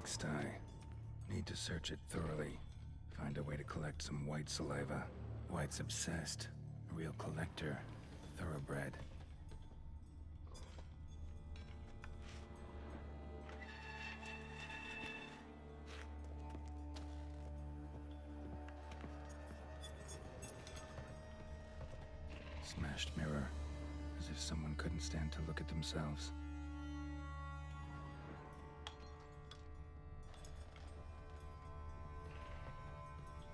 pigsty. Need to search it thoroughly. Find a way to collect some white saliva. White's obsessed. A real collector. Thoroughbred. Smashed mirror. As if someone couldn't stand to look at themselves.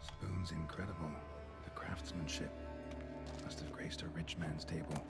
Spoon's incredible. The craftsmanship must have graced a rich man's table.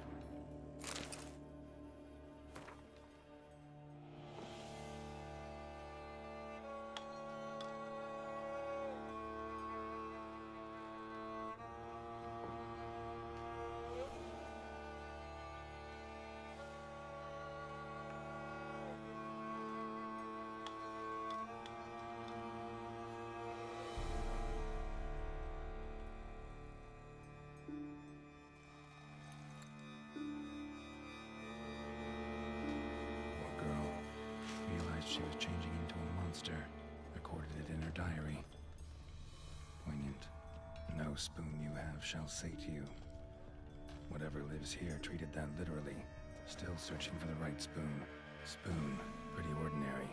She was changing into a monster, recorded it in her diary. Poignant. No spoon you have shall sate you. Whatever lives here treated that literally. Still searching for the right spoon. Spoon, pretty ordinary,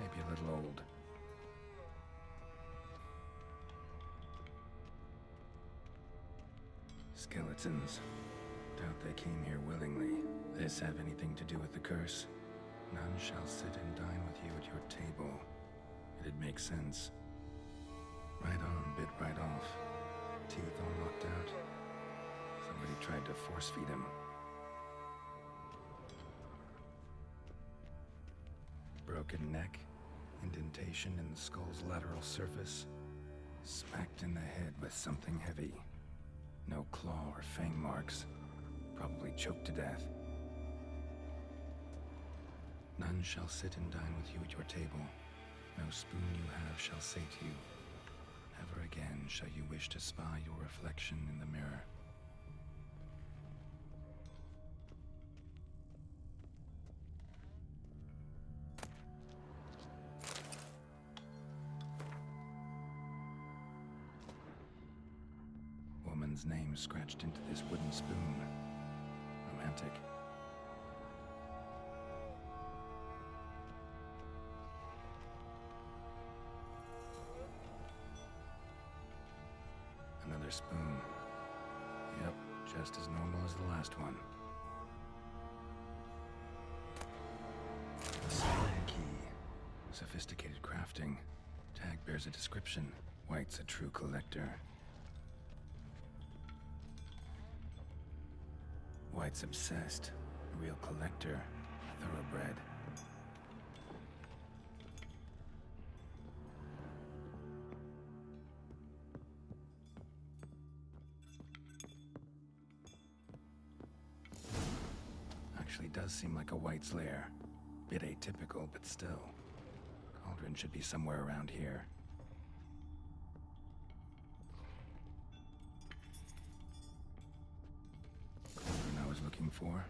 maybe a little old. Skeletons. Doubt they came here willingly. This have anything to do with the curse? None shall sit and dine with you at your table. It'd make sense. Right on, bit right off. Teeth all knocked out. Somebody tried to force feed him. Broken neck. Indentation in the skull's lateral surface. Smacked in the head with something heavy. No claw or fang marks. Probably choked to death. None shall sit and dine with you at your table. No spoon you have shall sate you. Never again shall you wish to spy your reflection in the mirror. Woman's name scratched into this wooden spoon. Romantic. Another spoon. Yep, just as normal as the last one. A slide key. Sophisticated crafting. Tag bears a description. White's a true collector. White's obsessed. A real collector. Thoroughbred. Actually does seem like a White's lair. Bit atypical, but still. Cauldron should be somewhere around here. Cauldron I was looking for.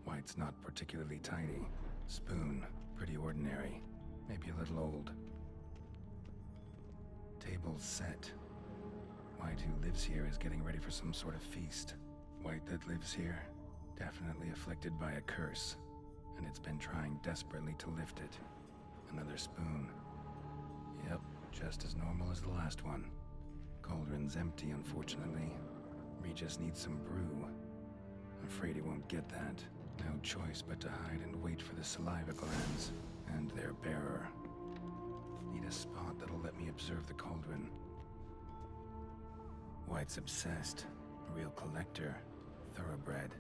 White's not particularly tidy. Spoon, pretty ordinary. Maybe a little old. Table's set. White who lives here is getting ready for some sort of feast. White that lives here, definitely afflicted by a curse, and it's been trying desperately to lift it. Another spoon. Yep, just as normal as the last one. Cauldron's empty, unfortunately. Regis needs some brew. I'm afraid he won't get that. No choice but to hide and wait for the saliva glands and their bearer. Need a spot that'll let me observe the cauldron. White's obsessed. A real collector. Thoroughbred.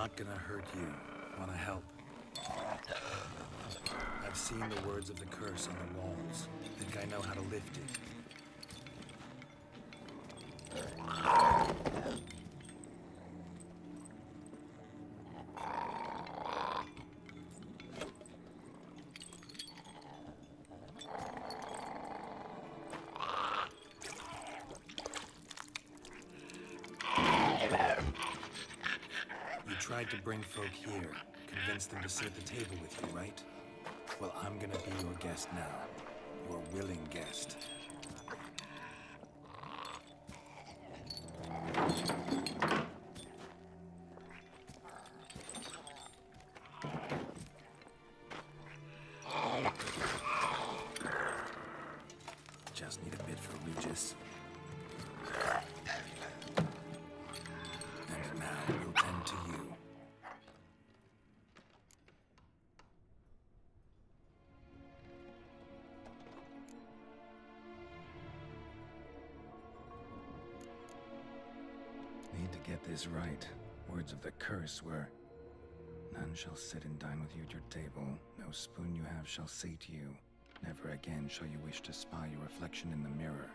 not gonna hurt you. Wanna help? I've seen the words of the curse on the walls. Think I know how to lift it. You tried to bring folk here, convince them to sit at the table with you, right? Well, I'm gonna be your guest now. Your willing guest. Just need a bit for Regis. And now we'll tend to you. Need to get this right. Words of the curse were, "None shall sit and dine with you at your table. No spoon you have shall sate you. Never again shall you wish to spy your reflection in the mirror."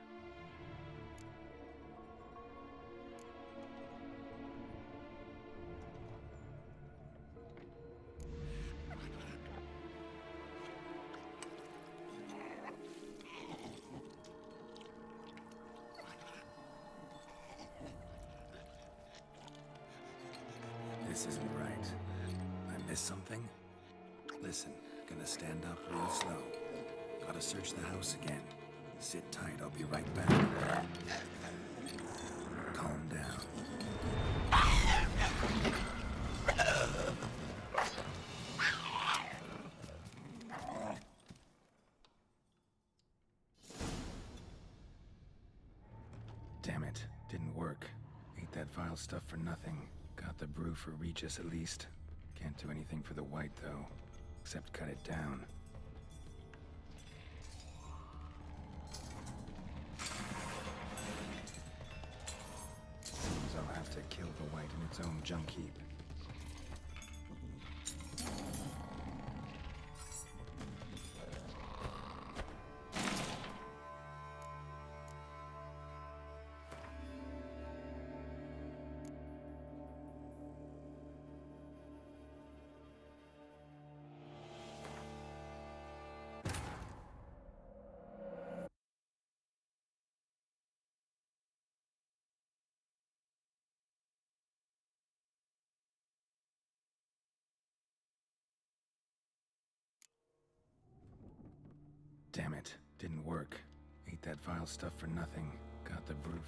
This isn't right. I missed something? Listen, gonna stand up real slow. Gotta search the house again. Sit tight, I'll be right back. Calm down. Damn it, didn't work. Ate that vile stuff for nothing. Got the brew for Regis at least. Can't do anything for the white though, except cut it down. Seems I'll have to kill the white in its own junk heap. Damn it, didn't work. Ate that vile stuff for nothing. Got the brew.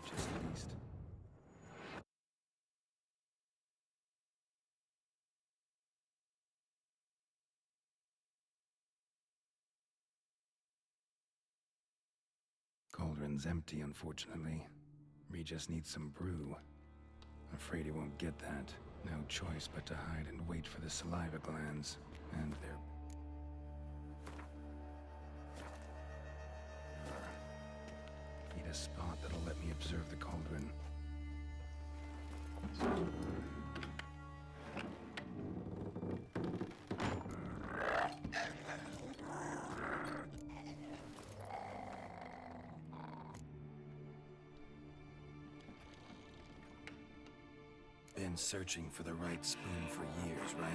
Regis at least. Cauldron's empty, unfortunately. Regis needs some brew. Afraid he won't get that. No choice but to hide and wait for the saliva glands. And they're... Need a spot that'll let me observe the cauldron. Been searching for the right spoon for years, right?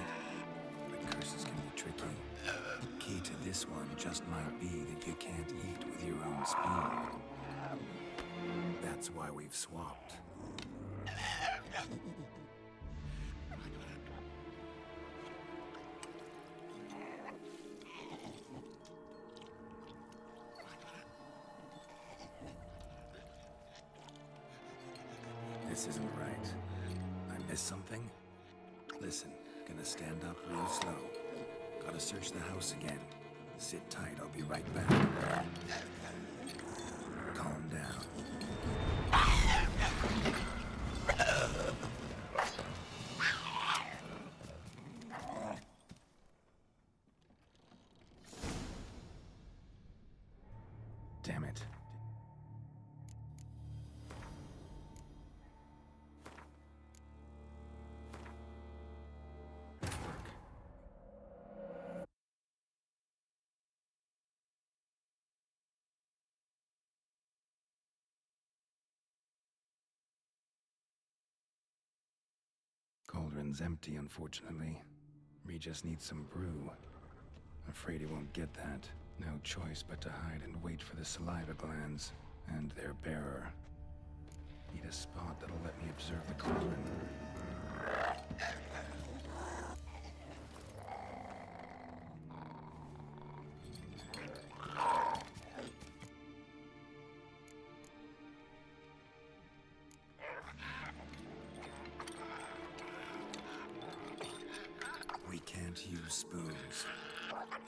The curses can be tricky. Key to this one just might be that you can't eat with your own spoon. That's why we've swapped. This isn't right. I missed something? Listen, gonna stand up real slow. Gotta search the house again. Sit tight, I'll be right back. Calm down. Damn it. Cauldron's empty, unfortunately. Regis needs some brew. Afraid he won't get that. No choice but to hide and wait for the saliva glands and their bearer. Need a spot that'll let me observe the cauldron. We can't use spoons.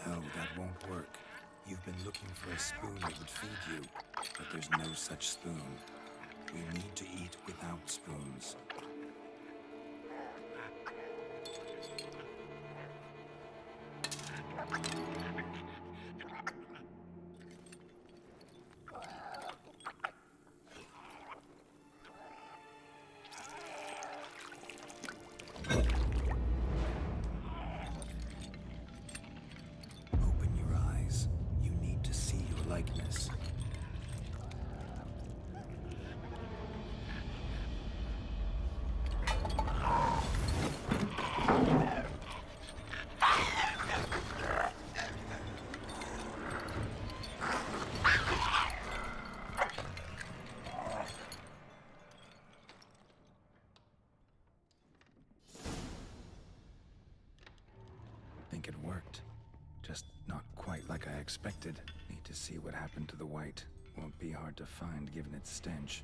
No, that won't work. You've been looking for a spoon that would feed you, but there's no such spoon. We need to eat without spoons. Open your eyes. You need to see your likeness. Think it worked. Just not quite like I expected. Need to see what happened to the white. Won't be hard to find given its stench.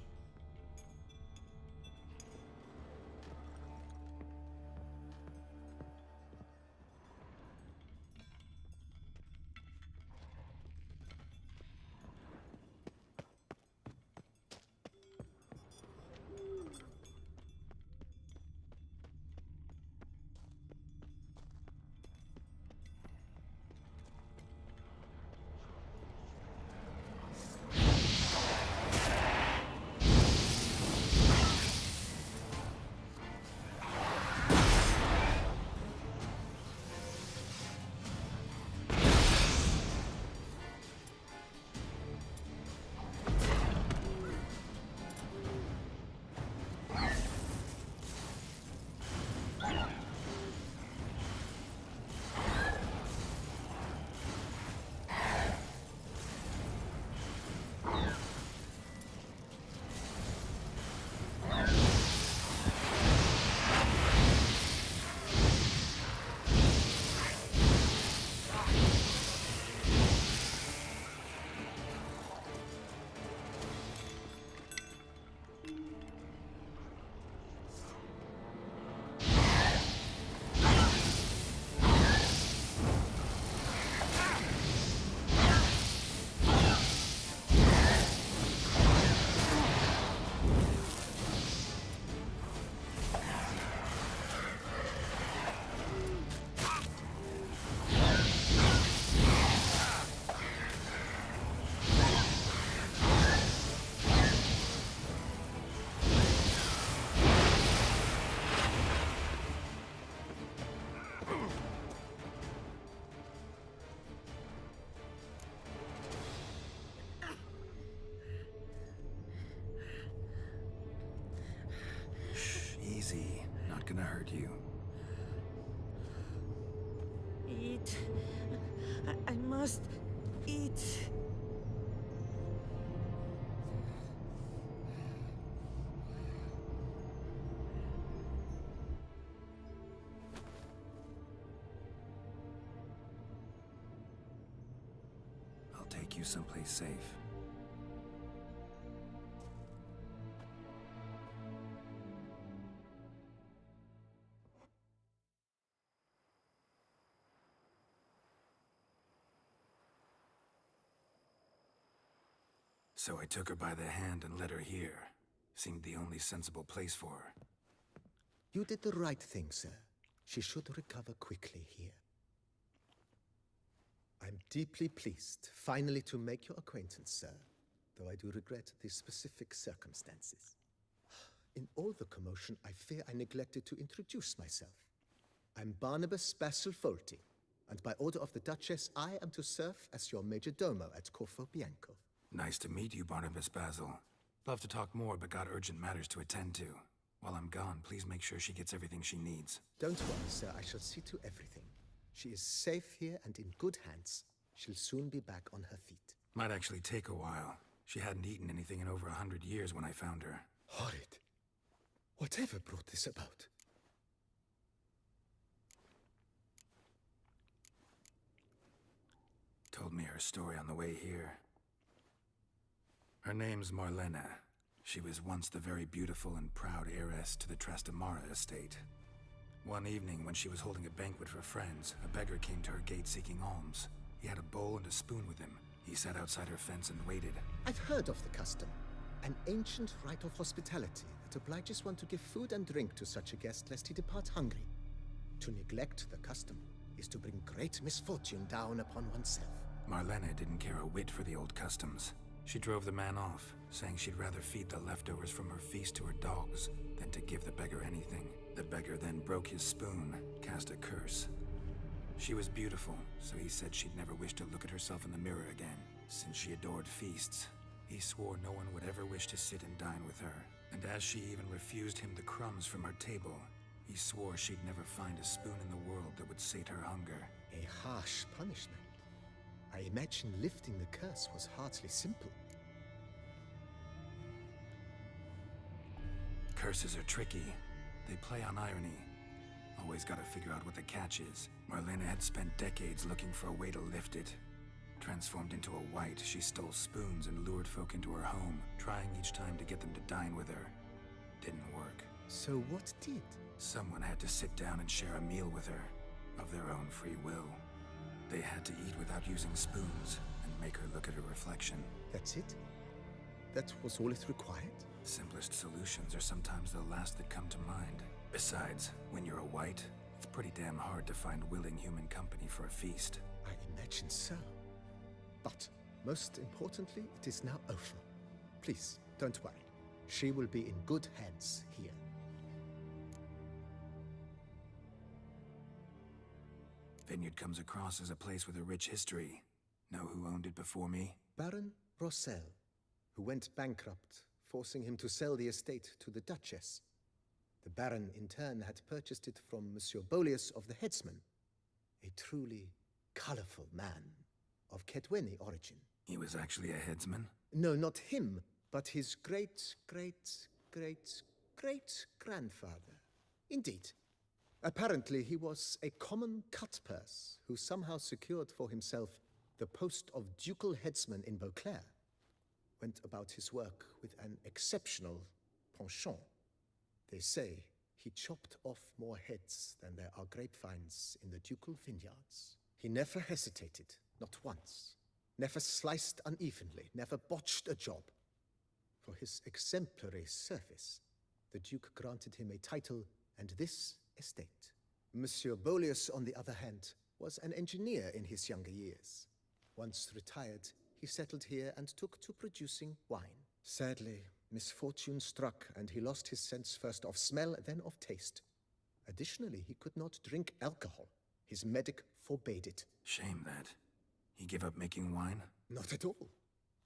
Easy. Not gonna hurt you. Eat. I must eat. I'll take you someplace safe. So I took her by the hand and led her here. Seemed the only sensible place for her. You did the right thing, sir. She should recover quickly here. I'm deeply pleased, finally, to make your acquaintance, sir, though I do regret the specific circumstances. In all the commotion, I fear I neglected to introduce myself. I'm Barnabas Basil Folty, and by order of the Duchess, I am to serve as your major domo at Corvo Bianco. Nice to meet you, Barnabas Basil. Love to talk more, but got urgent matters to attend to. While I'm gone, please make sure she gets everything she needs. Don't worry, sir, I shall see to everything. She is safe here and in good hands. She'll soon be back on her feet. Might actually take a while. She hadn't eaten anything in over 100 years when I found her. Horrid. Whatever brought this about? Told me her story on the way here. Her name's Marlena. She was once the very beautiful and proud heiress to the Trastamara estate. One evening, when she was holding a banquet for friends, a beggar came to her gate seeking alms. He had a bowl and a spoon with him. He sat outside her fence and waited. I've heard of the custom. An ancient rite of hospitality that obliges one to give food and drink to such a guest lest he depart hungry. To neglect the custom is to bring great misfortune down upon oneself. Marlena didn't care a whit for the old customs. She drove the man off, saying she'd rather feed the leftovers from her feast to her dogs than to give the beggar anything. The beggar then broke his spoon, cast a curse. She was beautiful, so he said she'd never wish to look at herself in the mirror again. Since she adored feasts, he swore no one would ever wish to sit and dine with her. And as she even refused him the crumbs from her table, he swore she'd never find a spoon in the world that would sate her hunger. A harsh punishment. I imagine lifting the curse was hardly simple. Curses are tricky. They play on irony. Always gotta figure out what the catch is. Marlena had spent decades looking for a way to lift it. Transformed into a wight, she stole spoons and lured folk into her home, trying each time to get them to dine with her. Didn't work. So what did? Someone had to sit down and share a meal with her, of their own free will. They had to eat without using spoons, and make her look at her reflection. That's it? That was all it required? Simplest solutions are sometimes the last that come to mind. Besides, when you're a wight, it's pretty damn hard to find willing human company for a feast. I imagine so. But, most importantly, it is now over. Please, don't worry. She will be in good hands here. Vineyard comes across as a place with a rich history. Know who owned it before me? Baron Rossel, who went bankrupt, forcing him to sell the estate to the Duchess. The Baron, in turn, had purchased it from Monsieur Bolius of the Headsman, a truly colorful man of Kedweni origin. He was actually a headsman? No, not him, but his great-great-great-great-grandfather. Indeed. Apparently, he was a common cutpurse who somehow secured for himself the post of ducal headsman in Beauclair. Went about his work with an exceptional penchant. They say he chopped off more heads than there are grapevines in the ducal vineyards. He never hesitated, not once. Never sliced unevenly, never botched a job. For his exemplary service, the Duke granted him a title and this estate. Monsieur Bolius, on the other hand, was an engineer in his younger years. Once retired, he settled here and took to producing wine. Sadly, misfortune struck and he lost his sense first of smell, then of taste. Additionally, he could not drink alcohol. His medic forbade it. Shame that. He gave up making wine? Not at all.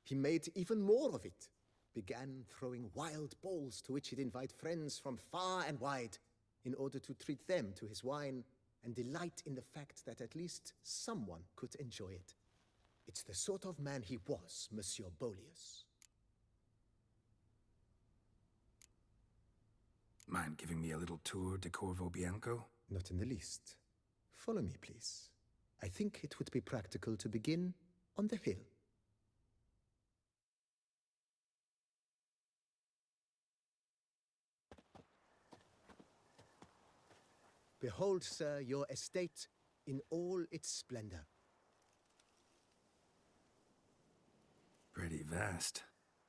He made even more of it. Began throwing wild balls to which he'd invite friends from far and wide in order to treat them to his wine and delight in the fact that at least someone could enjoy it. It's the sort of man he was, Monsieur Bolius. Mind giving me a little tour de Corvo Bianco? Not in the least. Follow me, please. I think it would be practical to begin on the hill. Behold, sir, your estate in all its splendor. Pretty vast.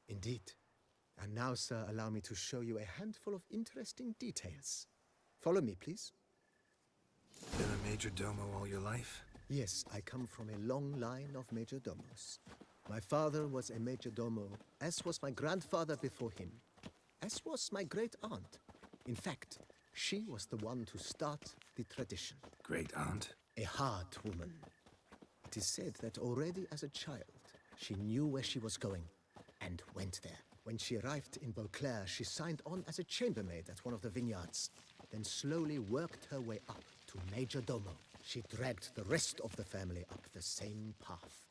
Indeed. And now, sir, allow me to show you a handful of interesting details. Follow me, please. Been a major domo all your life? Yes, I come from a long line of majordomos. My father was a majordomo, as was my grandfather before him, as was my great aunt. In fact, she was the one to start the tradition. Great aunt? A hard woman. It is said that already as a child, she knew where she was going and went there. When she arrived in Beauclair, she signed on as a chambermaid at one of the vineyards, then slowly worked her way up to majordomo. She dragged the rest of the family up the same path.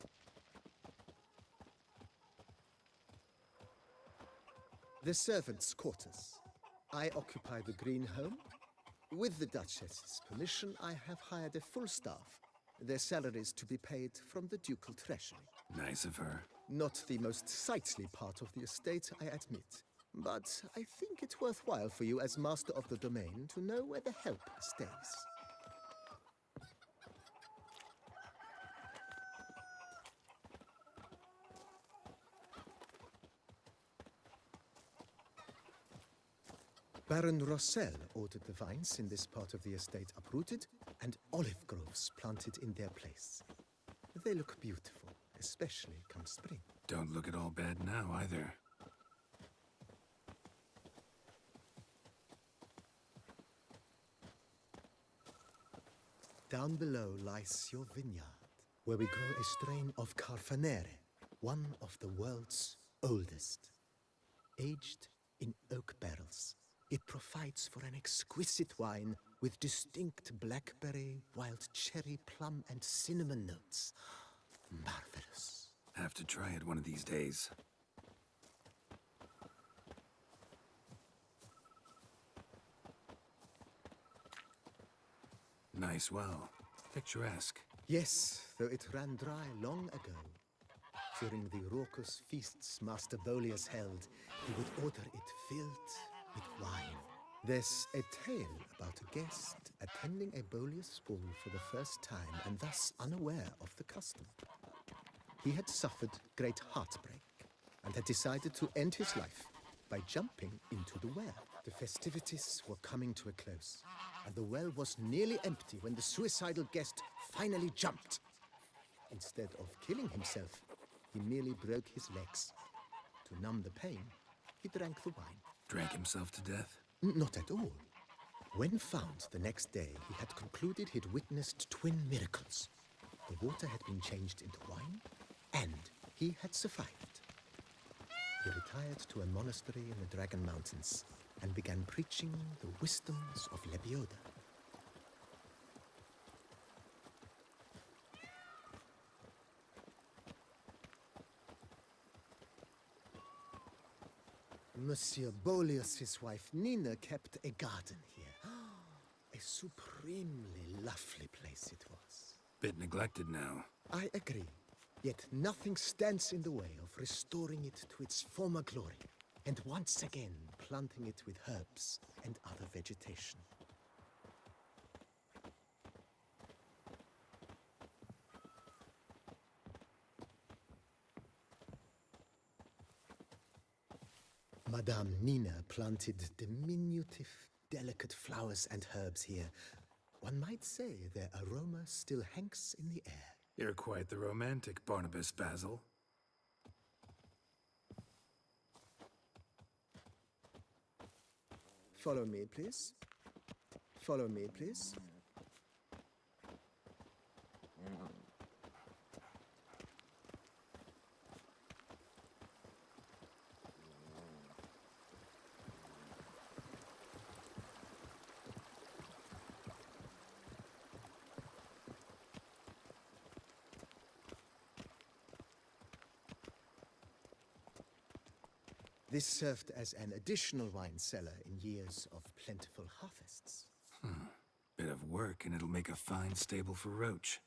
The servants' quarters. I occupy the green home. With the Duchess's permission, I have hired a full staff. Their salaries to be paid from the ducal treasury. Nice of her. Not the most sightly part of the estate, I admit. But I think it worthwhile for you as master of the domain to know where the help stays. Baron Rossel ordered the vines in this part of the estate uprooted and olive groves planted in their place. They look beautiful, especially come spring. Don't look at all bad now, either. Down below lies your vineyard, where we grow a strain of Carfanere, one of the world's oldest. Aged in oak barrels, it provides for an exquisite wine with distinct blackberry, wild cherry, plum, and cinnamon notes. Marvelous. Have to try it one of these days. Nice well. Picturesque. Yes, though it ran dry long ago. During the raucous feasts Master Boleus held, he would order it filled with wine. There's a tale about a guest attending a Boleus ball for the first time and thus unaware of the custom. He had suffered great heartbreak and had decided to end his life by jumping into the well. The festivities were coming to a close, and the well was nearly empty when the suicidal guest finally jumped. Instead of killing himself, he merely broke his legs. To numb the pain, he drank the wine. Drank himself to death? Not at all. When found the next day, he had concluded he'd witnessed twin miracles. The water had been changed into wine, and he had survived. He retired to a monastery in the Dragon Mountains and began preaching the wisdoms of Lebioda. Monsieur Boleus's wife Nina kept a garden here. A supremely lovely place it was. Bit neglected now. I agree. Yet nothing stands in the way of restoring it to its former glory, and once again planting it with herbs and other vegetation. Madame Nina planted diminutive, delicate flowers and herbs here. One might say their aroma still hangs in the air. You're quite the romantic, Barnabas Basil. Follow me, please. Follow me, please. This served as an additional wine cellar in years of plentiful harvests. Bit of work, and it'll make a fine stable for Roach.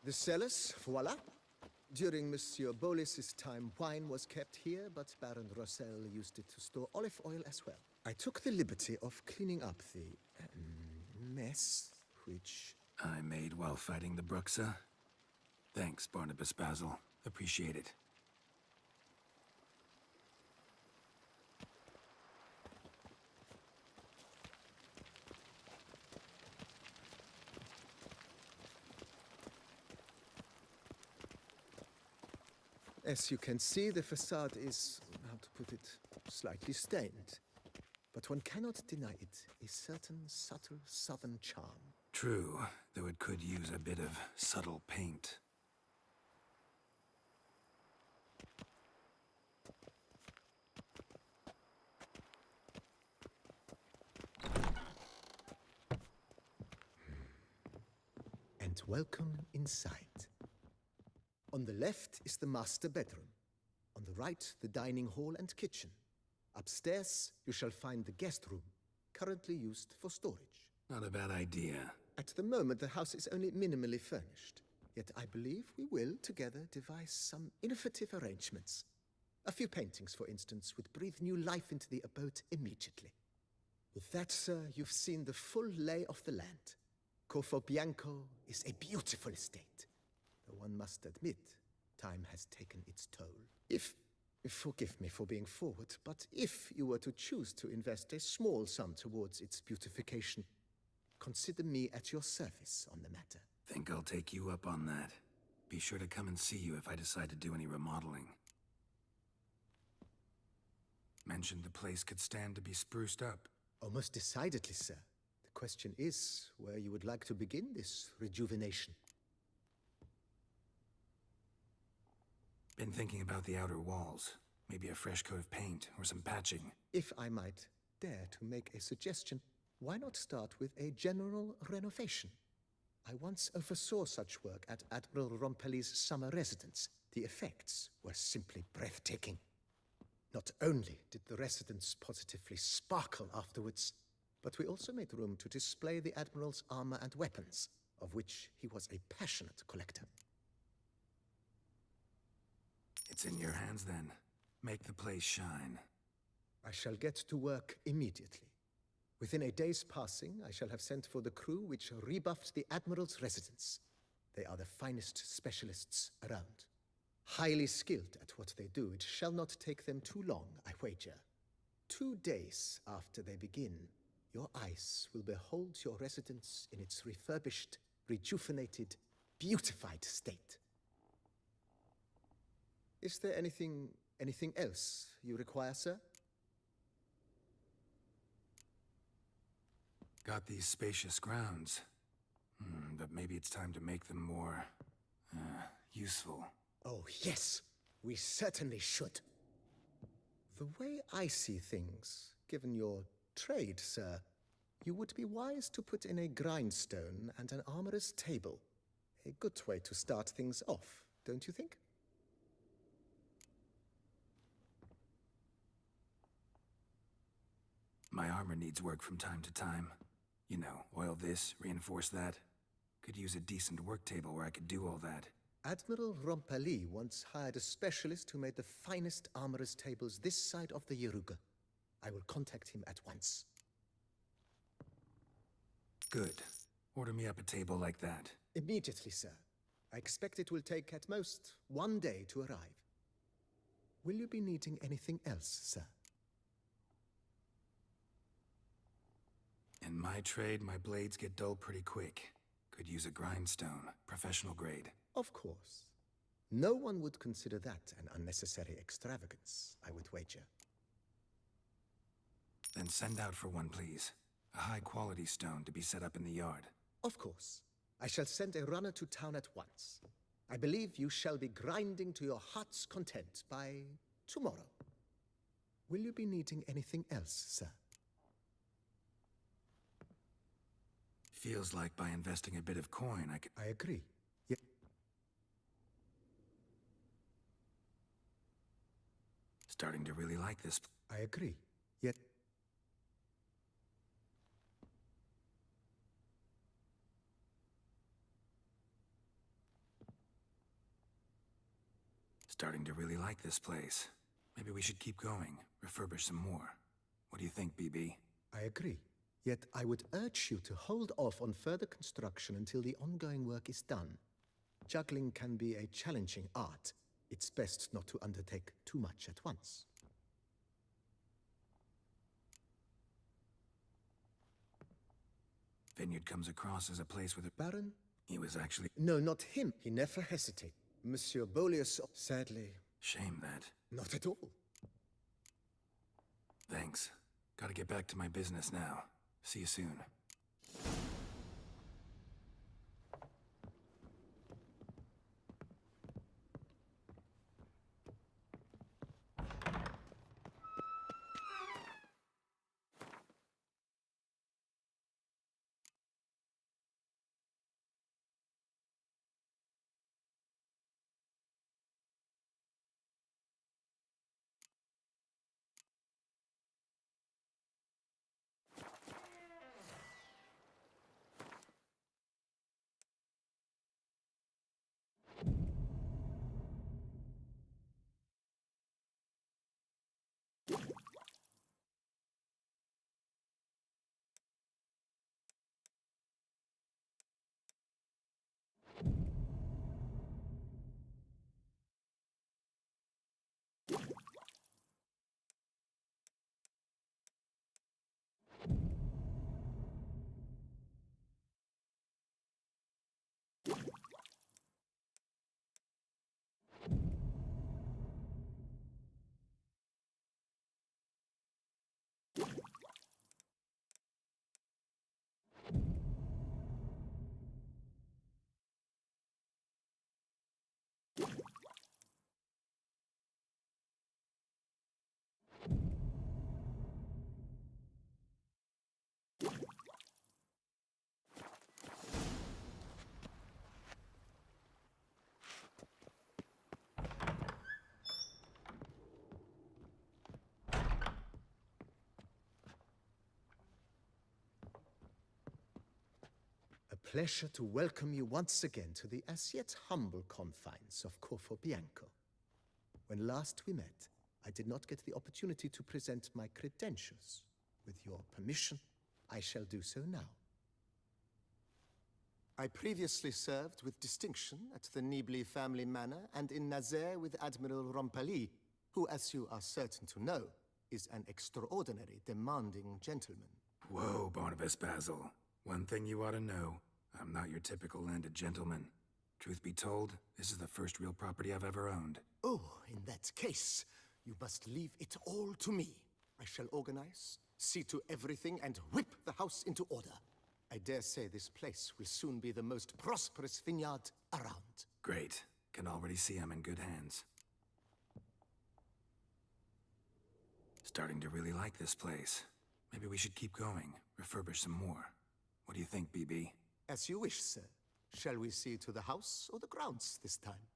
The cellars, voila. During Monsieur Boleus's time, wine was kept here, but Baron Rossel used it to store olive oil as well. I took the liberty of cleaning up the mess, which... I made while fighting the Bruxa. Thanks, Barnabas Basil. Appreciate it. As you can see, the facade is, how to put it, slightly stained. But one cannot deny it a certain subtle southern charm. True, though it could use a bit of subtle paint. And welcome inside. On the left is the master bedroom. On the right, the dining hall and kitchen. Upstairs, you shall find the guest room, currently used for storage. Not a bad idea. At the moment, the house is only minimally furnished. Yet I believe we will, together, devise some innovative arrangements. A few paintings, for instance, would breathe new life into the abode immediately. With that, sir, you've seen the full lay of the land. Corvo Bianco is a beautiful estate. Though one must admit, time has taken its toll. Forgive me for being forward, but if you were to choose to invest a small sum towards its beautification, consider me at your service on the matter. Think I'll take you up on that. Be sure to come and see you if I decide to do any remodeling. Mentioned the place could stand to be spruced up. Oh, most decidedly, sir. The question is where you would like to begin this rejuvenation. Been thinking about the outer walls. Maybe a fresh coat of paint or some patching. If I might dare to make a suggestion, why not start with a general renovation? I once oversaw such work at Admiral Rompelli's summer residence. The effects were simply breathtaking. Not only did the residence positively sparkle afterwards, but we also made room to display the Admiral's armor and weapons, of which he was a passionate collector. It's in your hands then. Make the place shine. I shall get to work immediately. Within a day's passing, I shall have sent for the crew which rebuffed the Admiral's residence. They are the finest specialists around. Highly skilled at what they do, it shall not take them too long, I wager. 2 days after they begin, your eyes will behold your residence in its refurbished, rejuvenated, beautified state. Is there anything else you require, sir? Got these spacious grounds. But maybe it's time to make them more, useful. Oh, yes, we certainly should. The way I see things, given your trade, sir, you would be wise to put in a grindstone and an armorer's table. A good way to start things off, don't you think? My armor needs work from time to time. You know, oil this, reinforce that. Could use a decent work table where I could do all that. Admiral Rompelli once hired a specialist who made the finest armorer's tables this side of the Yaruga. I will contact him at once. Good. Order me up a table like that. Immediately, sir. I expect it will take at most 1 day to arrive. Will you be needing anything else, sir? In my trade, my blades get dull pretty quick. Could use a grindstone, professional grade. Of course. No one would consider that an unnecessary extravagance, I would wager. Then send out for one, please. A high-quality stone to be set up in the yard. Of course. I shall send a runner to town at once. I believe you shall be grinding to your heart's content by tomorrow. Will you be needing anything else, sir? Feels like by investing a bit of coin, I could... I agree. Starting to really like this. I agree. Yet... Starting to really like this place. Maybe we should keep going, refurbish some more. What do you think, BB? I agree. Yet I would urge you to hold off on further construction until the ongoing work is done. Juggling can be a challenging art, It's best not to undertake too much at once. Vineyard comes across as a place with a... Baron? He was actually... No, not him. He never hesitated. Monsieur Beaulieu, sadly, Shame that. not at all. Thanks. Gotta get back to my business now. See you soon. A pleasure to welcome you once again to the as yet humble confines of Corfo Bianco. When last we met, I did not get the opportunity to present my credentials. With your permission, I shall do so now. I previously served with distinction at the Nibli family manor and in Nazaire with Admiral Rompali, who, as you are certain to know, is an extraordinary, demanding gentleman. Whoa, Barnabas Basil. One thing you ought to know, I'm not your typical landed gentleman. Truth be told, this is the first real property I've ever owned. Oh, in that case, you must leave it all to me. I shall organize, see to everything, and whip the house into order. I dare say this place will soon be the most prosperous vineyard around. Great. Can already see I'm in good hands. Starting to really like this place. Maybe we should keep going, refurbish some more. What do you think, BB? As you wish, sir. Shall we see to the house or the grounds this time?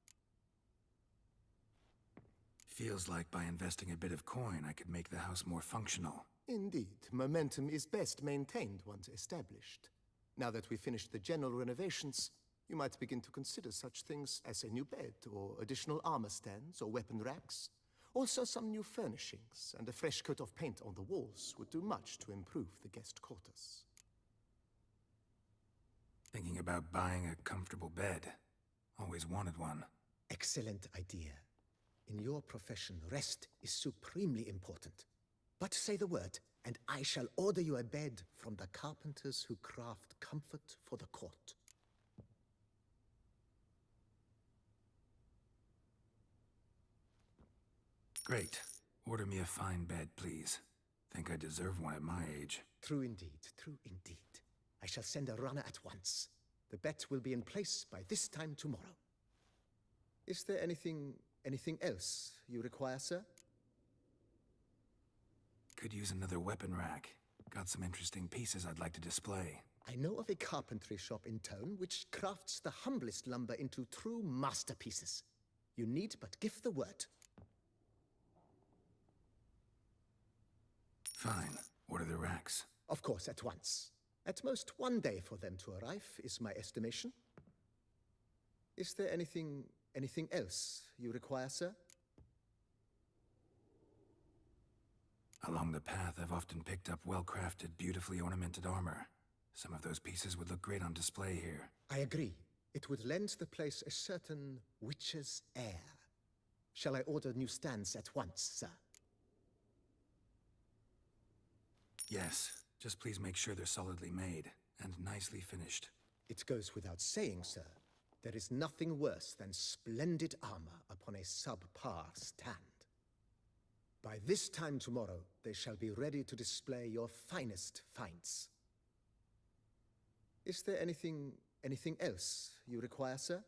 Feels like by investing a bit of coin, I could make the house more functional. Indeed, momentum is best maintained once established. Now that we've finished the general renovations, you might begin to consider such things as a new bed, or additional armor stands, or weapon racks. Also, some new furnishings and a fresh coat of paint on the walls would do much to improve the guest quarters. Thinking about buying a comfortable bed. Always wanted one. Excellent idea. In your profession, rest is supremely important. But say the word, and I shall order you a bed from the carpenters who craft comfort for the court. Great. Order me a fine bed, please. Think I deserve one at my age. True indeed, true indeed. I shall send a runner at once. The bet will be in place by this time tomorrow. Is there anything else you require, sir? Could use another weapon rack. Got some interesting pieces I'd like to display. I know of a carpentry shop in town which crafts the humblest lumber into true masterpieces. You need but give the word. Fine. Order the racks. Of course, at once. At most 1 day for them to arrive, is my estimation. Is there anything else you require, sir? Along the path, I've often picked up well-crafted, beautifully ornamented armor. Some of those pieces would look great on display here. I agree. It would lend the place a certain witch's air. Shall I order new stands at once, sir? Yes, just please make sure they're solidly made and nicely finished. It goes without saying, sir. There is nothing worse than splendid armor upon a subpar stand. By this time tomorrow, they shall be ready to display your finest finds. Is there anything else you require, sir?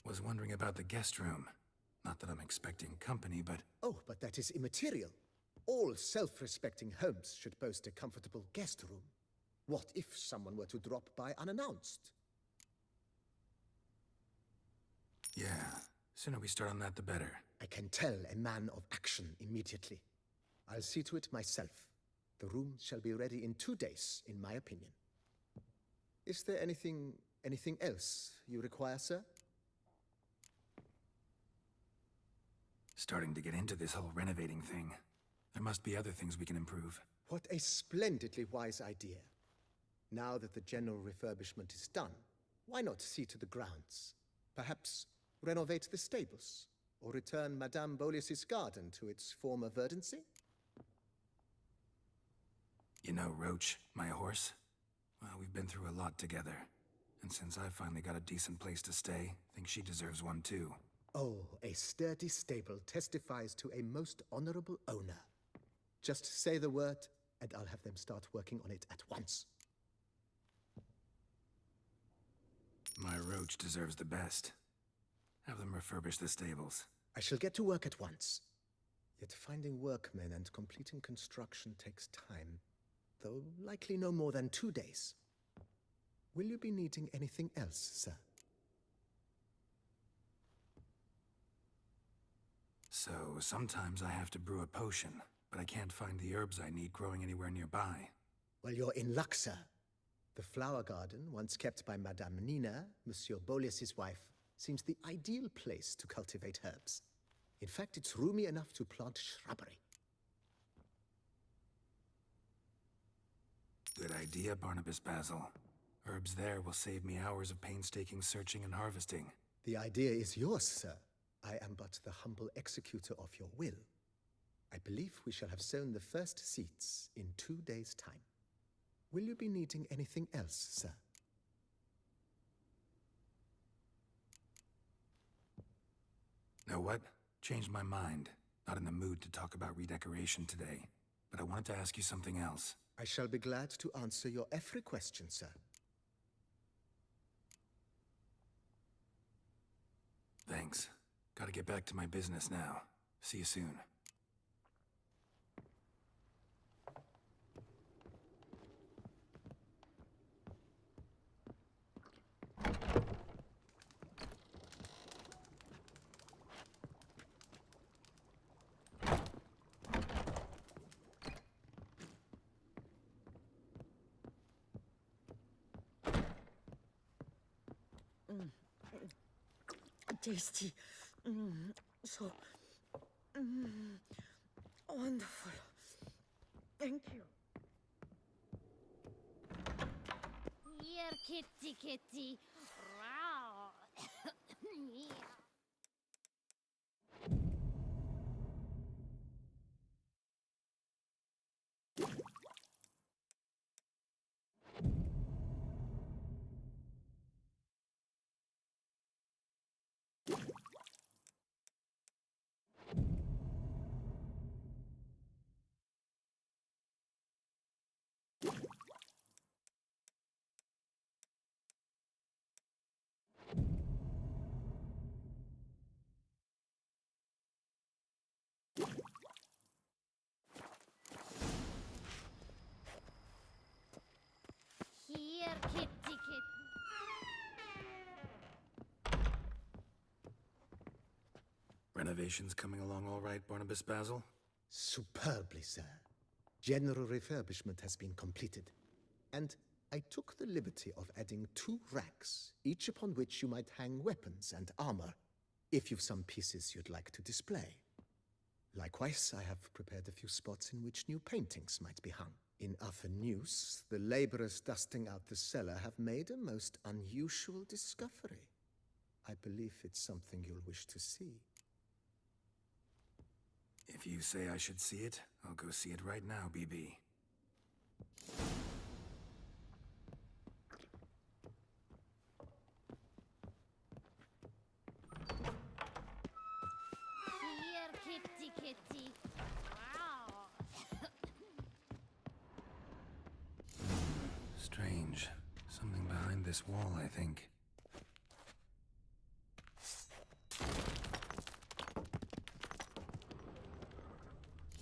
Was wondering about the guest room. Not that I'm expecting company, but Oh, but that is immaterial. All self-respecting homes should boast a comfortable guest room. What if someone were to drop by unannounced? yeah, sooner we start on that the better. I can tell a man of action immediately. I'll see to it myself. The room shall be ready in 2 days, in my opinion. Is there anything else you require, sir? Starting to get into this whole renovating thing. There must be other things we can improve. What a splendidly wise idea. Now that the general refurbishment is done, why not see to the grounds? Perhaps renovate the stables, or return Madame Boleus's garden to its former verdancy? You know, Roach, my horse? Well, we've been through a lot together. And since I finally got a decent place to stay, I think she deserves one too. Oh, a sturdy stable testifies to a most honorable owner. Just say the word, and I'll have them start working on it at once. My Roach deserves the best. Have them refurbish the stables. I shall get to work at once. Yet finding workmen and completing construction takes time, though likely no more than 2 days. Will you be needing anything else, sir? So, sometimes I have to brew a potion, but I can't find the herbs I need growing anywhere nearby. Well, you're in luck, sir. The flower garden, once kept by Madame Nina, Monsieur Boleus's wife, seems the ideal place to cultivate herbs. In fact, it's roomy enough to plant shrubbery. Good idea, Barnabas Basil. Herbs there will save me hours of painstaking searching and harvesting. The idea is yours, sir. I am but the humble executor of your will. I believe we shall have sown the first seeds in 2 days' time. Will you be needing anything else, sir? Know what? Changed my mind. Not in the mood to talk about redecoration today. But I wanted to ask you something else. I shall be glad to answer your every question, sir. Thanks. Gotta get back to my business now. See you soon. Tasty. So wonderful. Thank you. Here, kitty, kitty. Row. Yeah. Here, kitty, kitty. Renovations coming along all right, Barnabas Basil? Superbly, sir. General refurbishment has been completed. And I took the liberty of adding 2 racks, each upon which you might hang weapons and armor, if you've some pieces you'd like to display. Likewise, I have prepared a few spots in which new paintings might be hung. In other news, the laborers dusting out the cellar have made a most unusual discovery. I believe it's something you'll wish to see. If you say I should see it, I'll go see it right now, BB. Here, kitty, kitty. Wow. Strange. Something behind this wall, I think.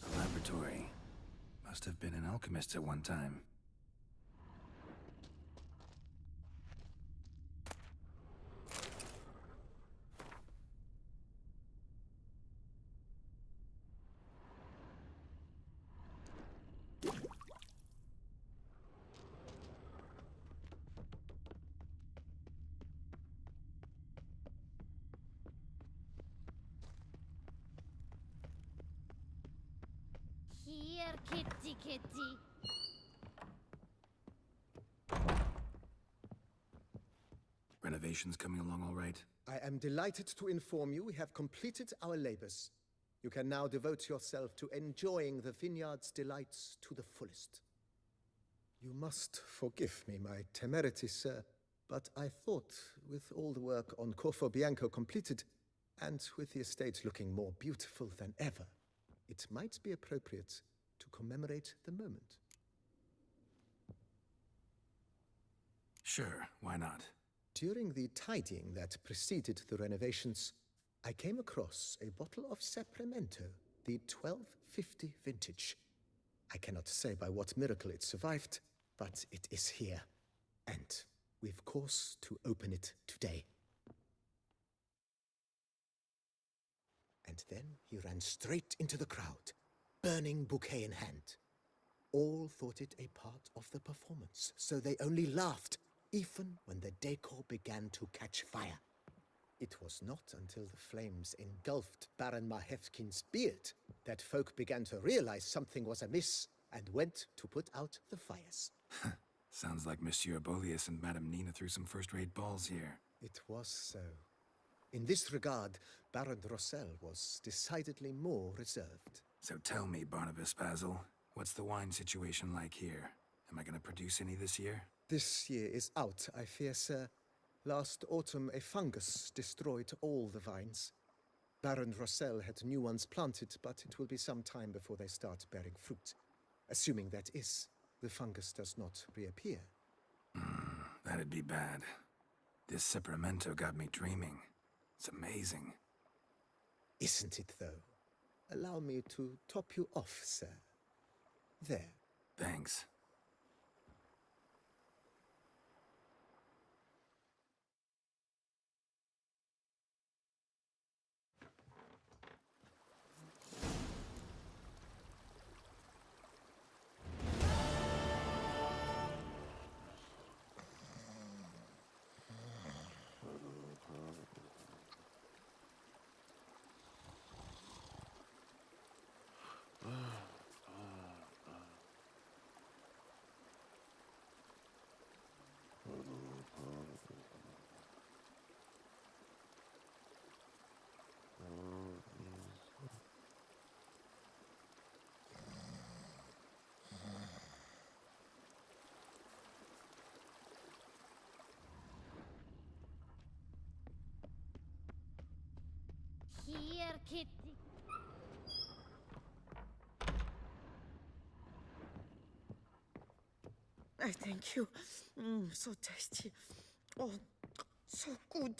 A laboratory. Must have been an alchemist at one time. Here, kitty, kitty. Renovations coming along all right? I am delighted to inform you we have completed our labors. You can now devote yourself to enjoying the vineyard's delights to the fullest. You must forgive me my temerity, sir, but I thought with all the work on Corvo Bianco completed, and with the estate looking more beautiful than ever, it might be appropriate to commemorate the moment. Sure, why not? During the tidying that preceded the renovations, I came across a bottle of Sapramento, the 1250 vintage. I cannot say by what miracle it survived, but it is here, and we've cause to open it today. And then he ran straight into the crowd, burning bouquet in hand. All thought it a part of the performance, so they only laughed, even when the decor began to catch fire. It was not until the flames engulfed Baron Mahevkin's beard that folk began to realize something was amiss and went to put out the fires. Sounds like Monsieur Bolius and Madame Nina threw some first-rate balls here. It was so. In this regard, Baron Rossel was decidedly more reserved. So tell me, Barnabas Basil, what's the wine situation like here? Am I gonna produce any this year? This year is out, I fear, sir. Last autumn, a fungus destroyed all the vines. Baron Rossel had new ones planted, but it will be some time before they start bearing fruit. Assuming that is, the fungus does not reappear. That'd be bad. This Sapramento got me dreaming. It's amazing. Isn't it, though? Allow me to top you off, sir. There. Thanks. Here, kitty. I thank you. So tasty. Oh, so good.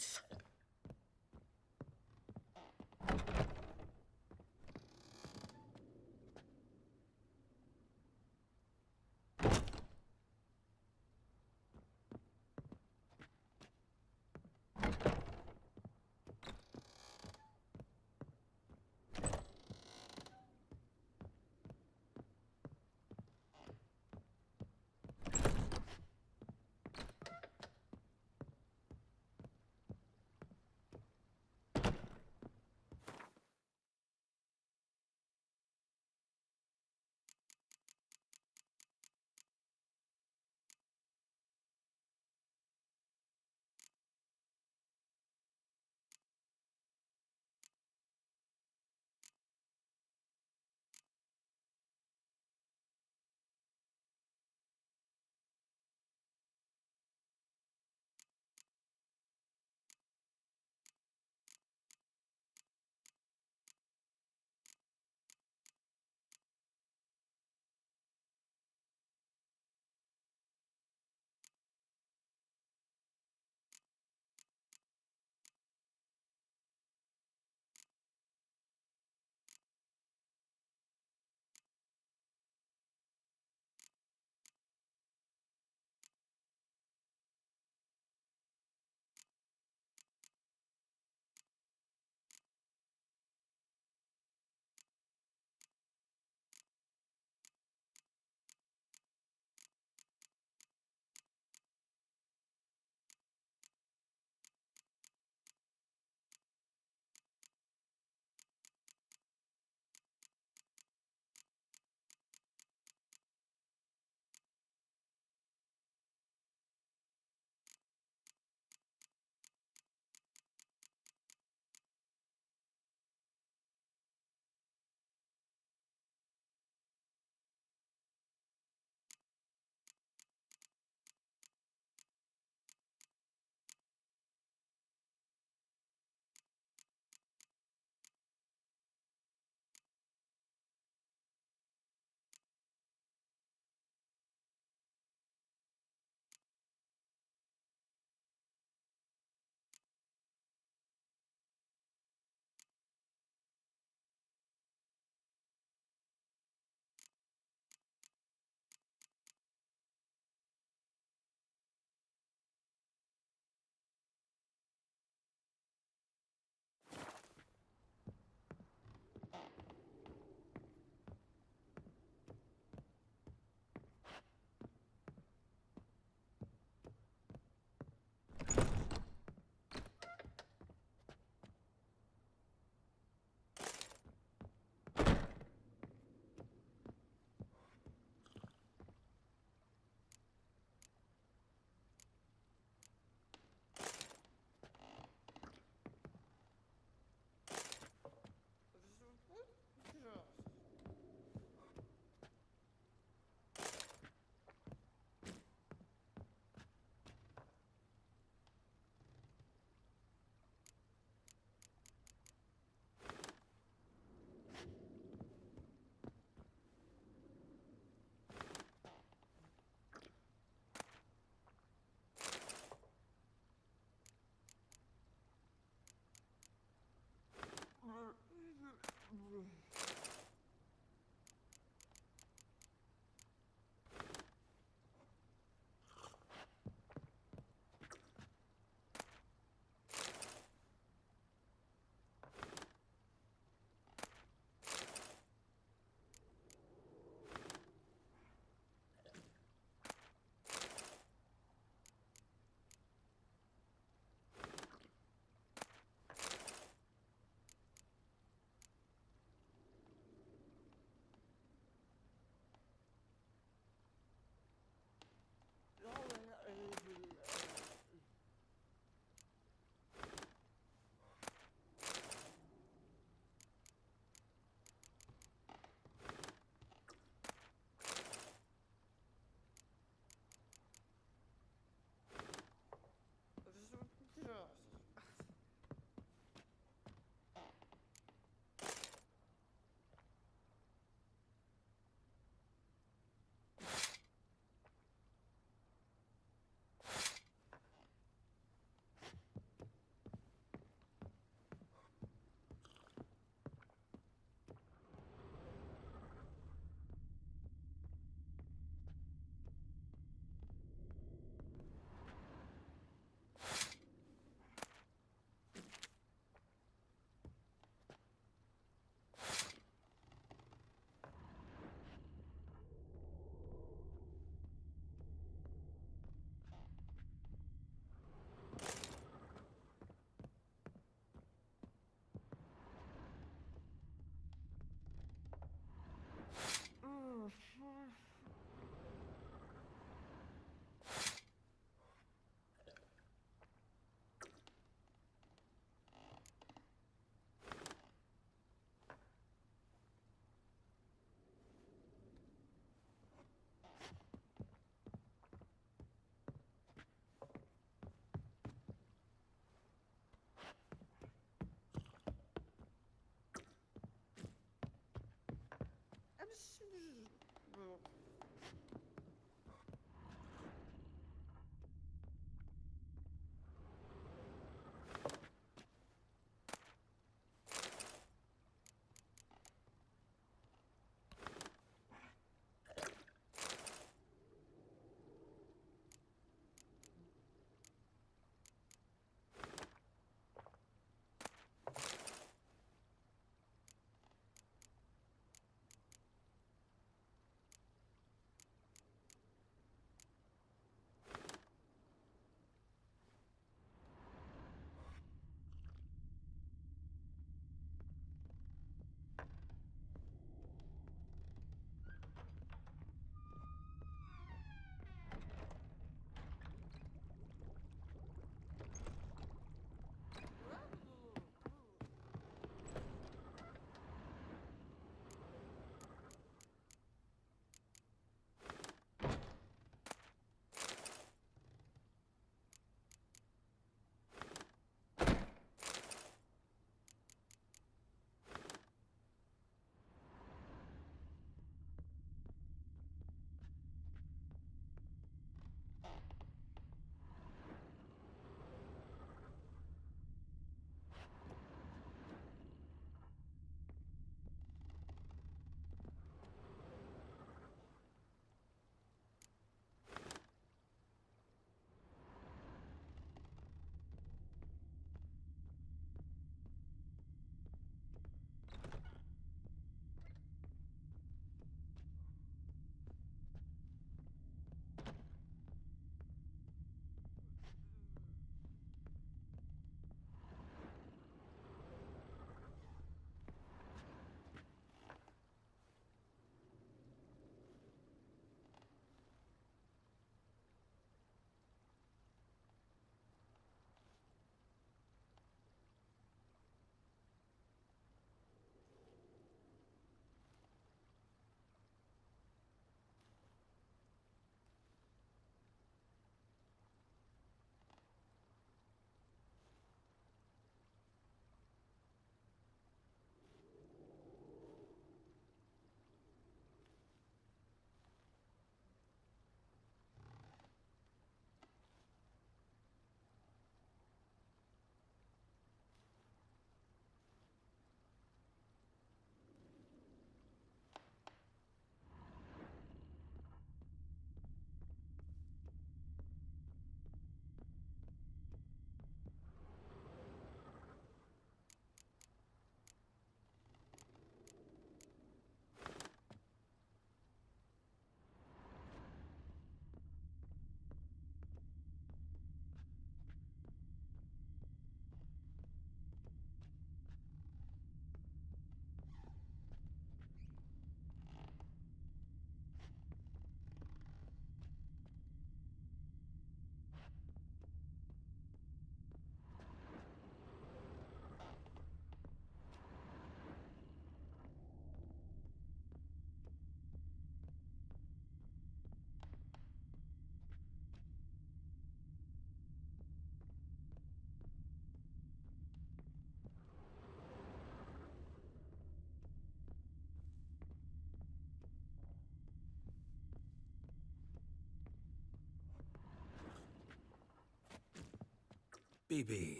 BB,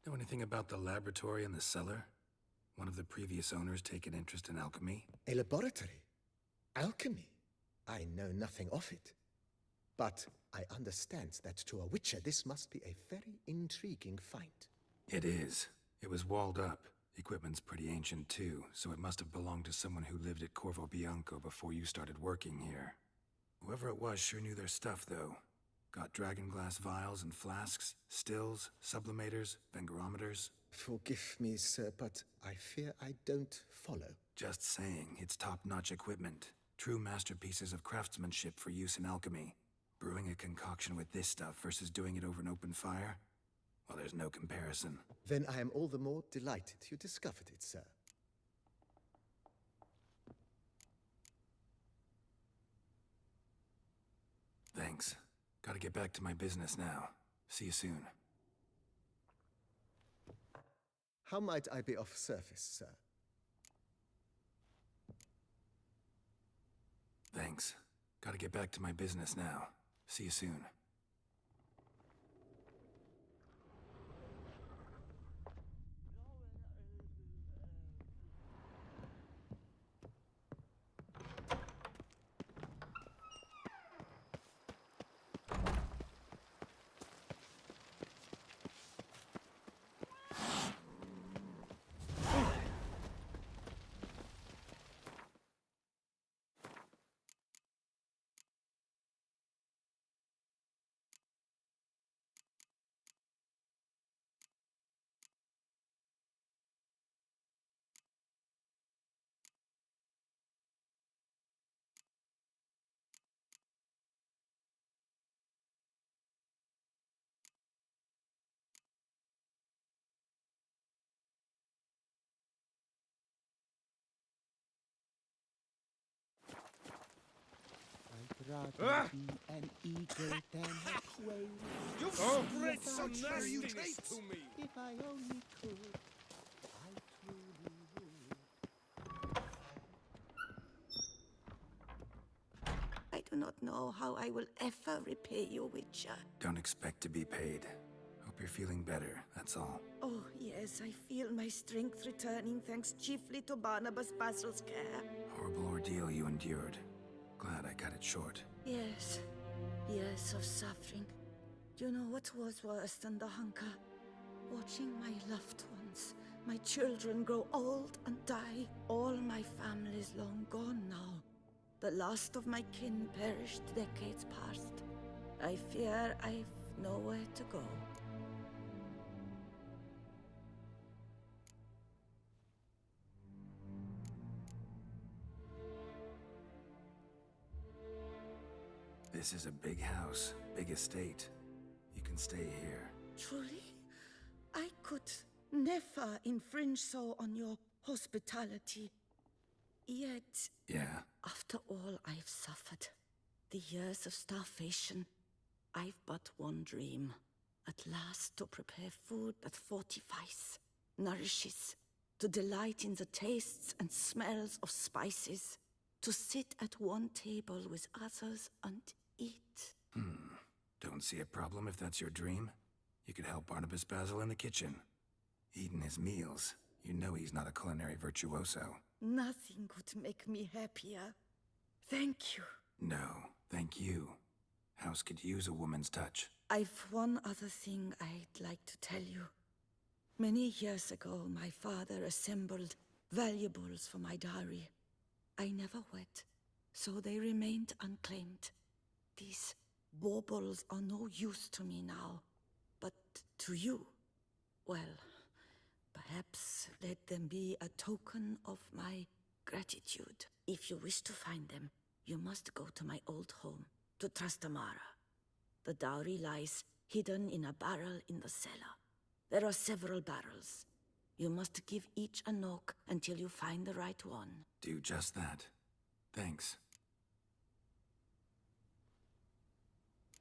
know anything about the laboratory in the cellar? One of the previous owners take an interest in alchemy? A laboratory? Alchemy? I know nothing of it. But I understand that to a witcher this must be a very intriguing find. It is. It was walled up. Equipment's pretty ancient too, so it must have belonged to someone who lived at Corvo Bianco before you started working here. Whoever it was sure knew their stuff, though. Got dragon glass vials and flasks, stills, sublimators, vengerometers. Forgive me, sir, but I fear I don't follow. Just saying, it's top-notch equipment. True masterpieces of craftsmanship for use in alchemy. Brewing a concoction with this stuff versus doing it over an open fire? Well, there's no comparison. Then I am all the more delighted you discovered it, sir. Thanks. Gotta get back to my business now. See you soon. How might I be of service, sir? Thanks. Thanks. Gotta get back to my business now. See you soon. I'd rather be an eagle than a quail. You spread some nastiness to me! If I only could, I truly would. I do not know how I will ever repay you, Witcher. Don't expect to be paid. Hope you're feeling better, that's all. Oh, yes, I feel my strength returning thanks chiefly to Barnabas Basil's care. Horrible ordeal you endured. Glad I cut it short. Yes, years of suffering. Do you know what was worse than the hunger? Watching my loved ones, my children grow old and die. All my family is long gone now. The last of my kin perished decades past. I fear I've nowhere to go. This is a big house, big estate. You can stay here. Truly? I could never infringe so on your hospitality. Yet, Yeah, after all I've suffered, the years of starvation, I've but one dream. At last to prepare food that fortifies, nourishes, to delight in the tastes and smells of spices, to sit at one table with others and eat. don't see a problem if that's your dream. You could help Barnabas Basil in the kitchen. Eating his meals, you know he's not a culinary virtuoso. Nothing could make me happier. Thank you. No, thank you. House could use a woman's touch. I've one other thing I'd like to tell you. Many years ago, my father assembled valuables for my dowry. I never wed, so they remained unclaimed. These baubles are no use to me now, but to you, well, perhaps let them be a token of my gratitude. If you wish to find them, you must go to my old home, to Trastamara. The dowry lies hidden in a barrel in the cellar. There are several barrels. You must give each a knock until you find the right one. Do just that. Thanks.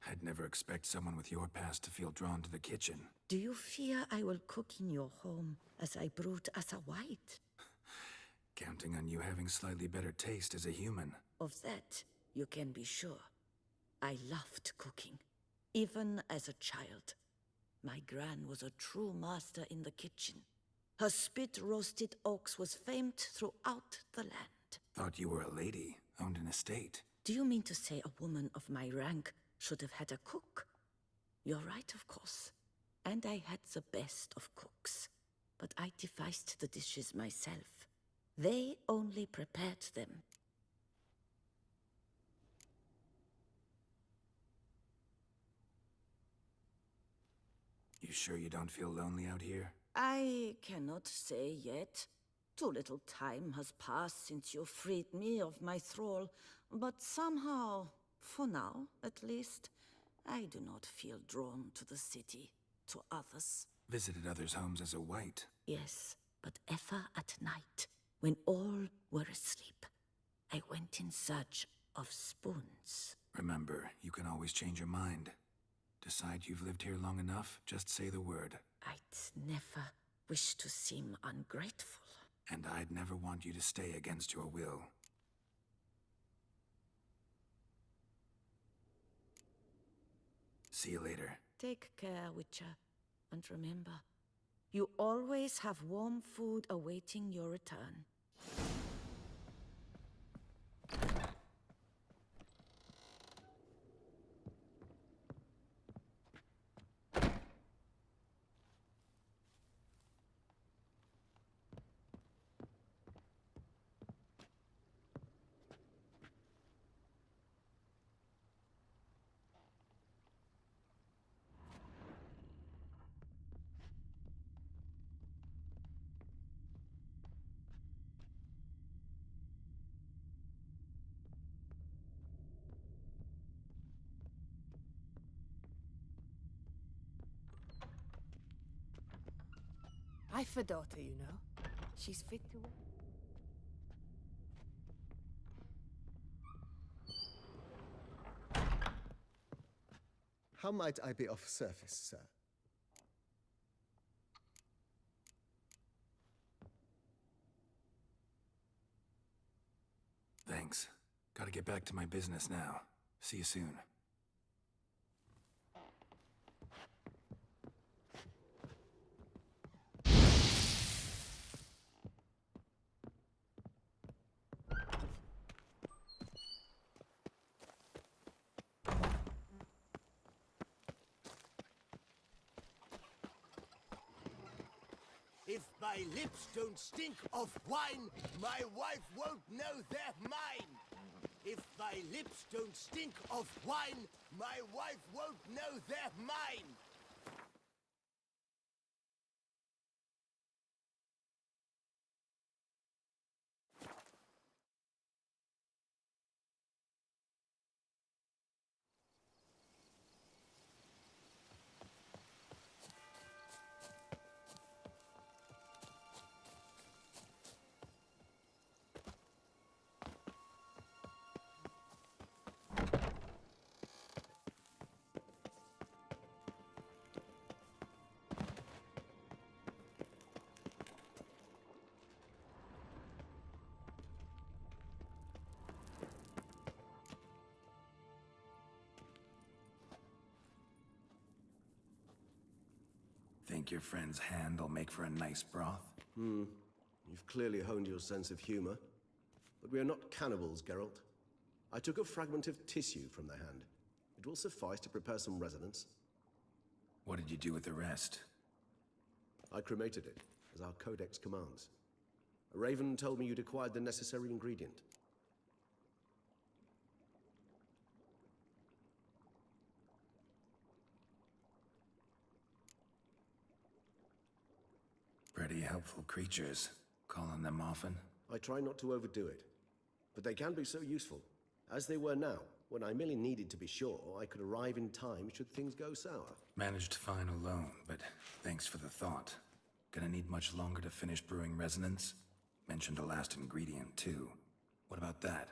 I'd never expect someone with your past to feel drawn to the kitchen. Do you fear I will cook in your home as I brewed as a white? Counting on you having slightly better taste as a human. Of that, you can be sure. I loved cooking, even as a child. My gran was a true master in the kitchen. Her spit-roasted oaks was famed throughout the land. Thought you were a lady, owned an estate. Do you mean to say a woman of my rank should have had a cook? You're right, of course. And I had the best of cooks. But I devised the dishes myself. They only prepared them. You sure you don't feel lonely out here? I cannot say yet. Too little time has passed since you freed me of my thrall, but somehow, for now at least, I do not feel drawn to the city, to others. Visited others' homes as a white. Yes, but ever at night, when all were asleep, I went in search of spoons. Remember, you can always change your mind. Decide you've lived here long enough, just say the word. I'd never wish to seem ungrateful. And I'd never want you to stay against your will. See you later. Take care, Witcher. And remember, you always have warm food awaiting your return. I've a daughter, you know. She's fit to... How might I be of service, sir? Thanks. Gotta get back to my business now. See you soon. If my lips don't stink of wine, my wife won't know they're mine. If my lips don't stink of wine, my wife won't know they're mine. Think your friend's hand will make for a nice broth? You've clearly honed your sense of humor. But we are not cannibals, Geralt. I took a fragment of tissue from their hand. It will suffice to prepare some resonance. What did you do with the rest? I cremated it, as our codex commands. A raven told me you'd acquired the necessary ingredient. Pretty helpful creatures. Call on them often? I try not to overdo it, but they can be so useful, as they were now, when I merely needed to be sure I could arrive in time should things go sour. Managed fine alone, but thanks for the thought. Gonna need much longer to finish brewing resonance? Mentioned a last ingredient, too. What about that?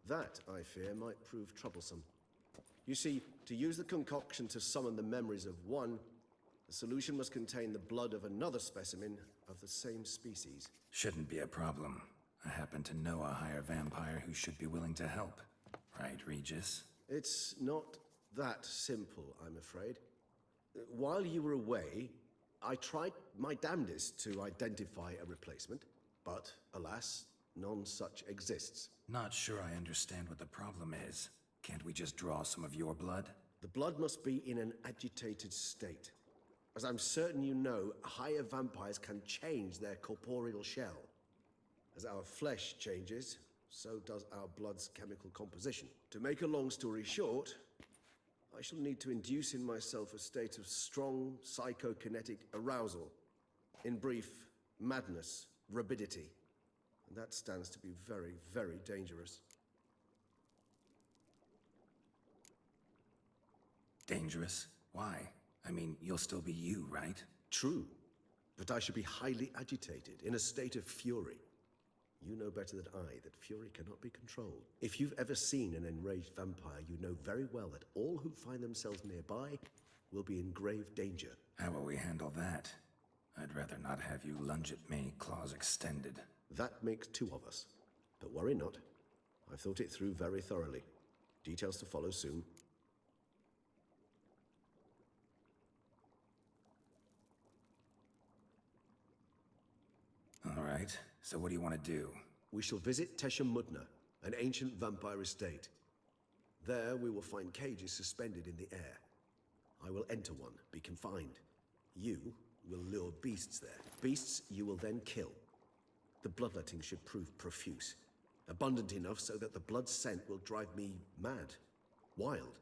That, I fear, might prove troublesome. You see, to use the concoction to summon the memories of one, the solution must contain the blood of another specimen of the same species. Shouldn't be a problem. I happen to know a higher vampire who should be willing to help. Right, Regis? It's not that simple, I'm afraid. While you were away, I tried my damnedest to identify a replacement, but alas, none such exists. Not sure I understand what the problem is. Can't we just draw some of your blood? The blood must be in an agitated state. As I'm certain you know, higher vampires can change their corporeal shell. As our flesh changes, so does our blood's chemical composition. To make a long story short, I shall need to induce in myself a state of strong psychokinetic arousal. In brief, madness, rabidity. And that stands to be very, very dangerous. Dangerous? Why? I mean, you'll still be you, right? True, but I should be highly agitated, in a state of fury. You know better than I that fury cannot be controlled. If you've ever seen an enraged vampire, you know very well that all who find themselves nearby will be in grave danger. How will we handle that? I'd rather not have you lunge at me, claws extended. That makes two of us. But worry not. I've thought it through very thoroughly. Details to follow soon. All right, so what do you want to do? We shall visit Tesha Mudna, an ancient vampire estate. There we will find cages suspended in the air. I will enter one, be confined. You will lure beasts there. Beasts you will then kill. The bloodletting should prove profuse. Abundant enough so that the blood scent will drive me mad. Wild.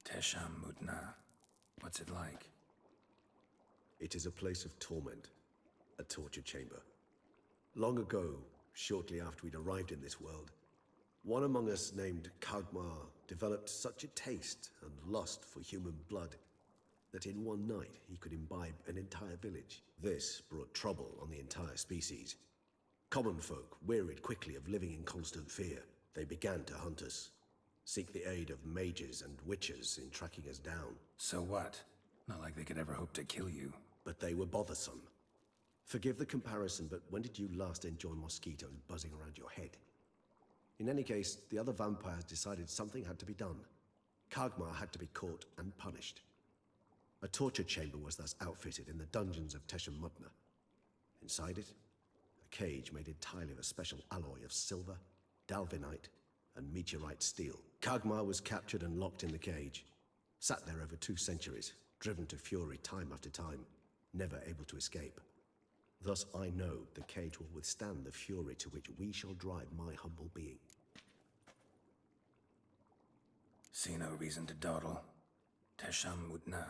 Tesha Mudna. What's it like? It is a place of torment. A torture chamber. Long ago, shortly after we'd arrived in this world, one among us named Kagmar developed such a taste and lust for human blood that in one night he could imbibe an entire village. This brought trouble on the entire species. Common folk wearied quickly of living in constant fear. They began to hunt us, seek the aid of mages and witches in tracking us down. So what? Not like they could ever hope to kill you. But they were bothersome. Forgive the comparison, but when did you last enjoy mosquitoes buzzing around your head? In any case, the other vampires decided something had to be done. Kagmar had to be caught and punished. A torture chamber was thus outfitted in the dungeons of Tesha Mudna. Inside it, a cage made entirely of a special alloy of silver, dalvinite, and meteorite steel. Kagmar was captured and locked in the cage. Sat there over 2 centuries, driven to fury time after time, never able to escape. Thus I know the cage will withstand the fury to which we shall drive my humble being. See no reason to dawdle. Tesha Mudna.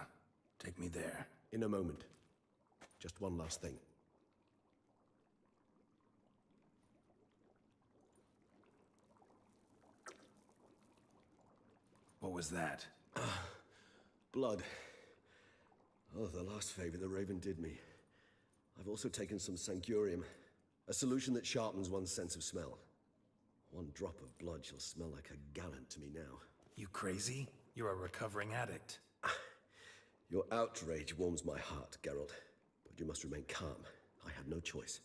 Take me there. In a moment. Just one last thing. What was that? Blood. Oh, the last favor the Raven did me. I've also taken some Sangurium, a solution that sharpens one's sense of smell. One drop of blood shall smell like a gallon to me now. You crazy? You're a recovering addict. Your outrage warms my heart, Geralt, but you must remain calm. I had no choice.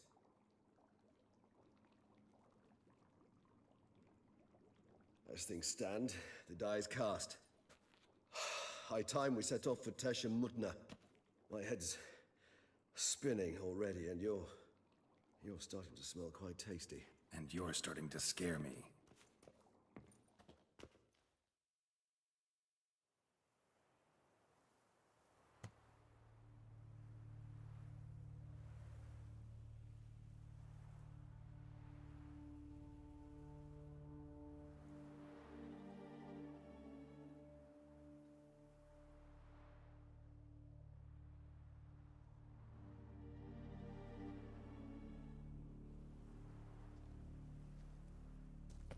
As things stand, the die is cast. High time we set off for Tesha Mudna. My head's spinning already, and you're starting to smell quite tasty. And you're starting to scare me.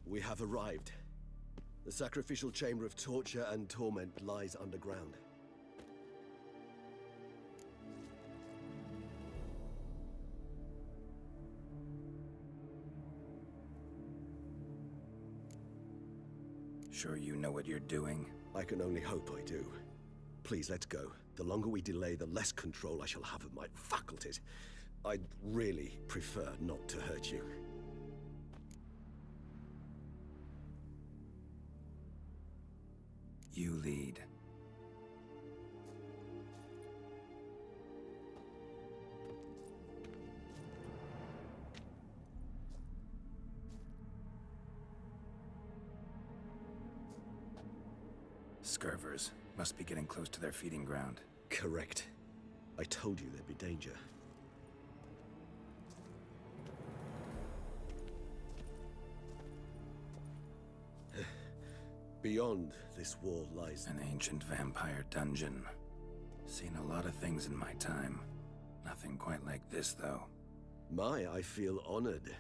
We have arrived. The sacrificial chamber of torture and torment lies underground. Sure you know what you're doing? I can only hope I do. Please, let's go. The longer we delay, the less control I shall have of my faculties. I'd really prefer not to hurt you. You lead. Scurvers must be getting close to their feeding ground. Correct. I told you there'd be danger. Beyond this wall lies An ancient vampire dungeon. Seen a lot of things in my time. Nothing quite like this, though. I feel honored.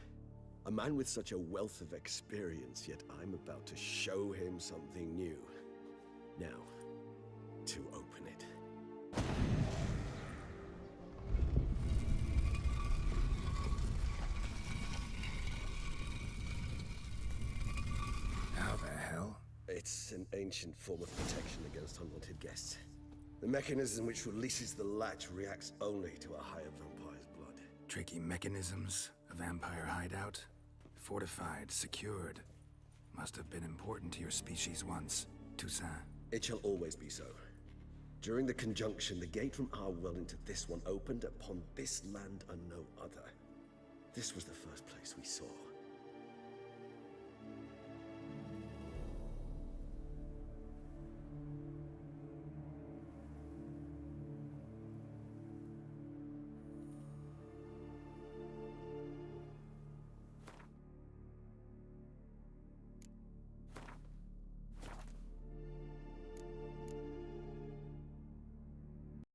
A man with such a wealth of experience, yet I'm about to show him something new. Now, to open it. How the hell? It's an ancient form of protection against unwanted guests. The mechanism which releases the latch reacts only to a higher vampire's blood. Tricky mechanisms, a vampire hideout. Fortified, secured. Must have been important to your species once, Toussaint. It shall always be so. During the conjunction, the gate from our world into this one opened upon this land and no other. This was the first place we saw.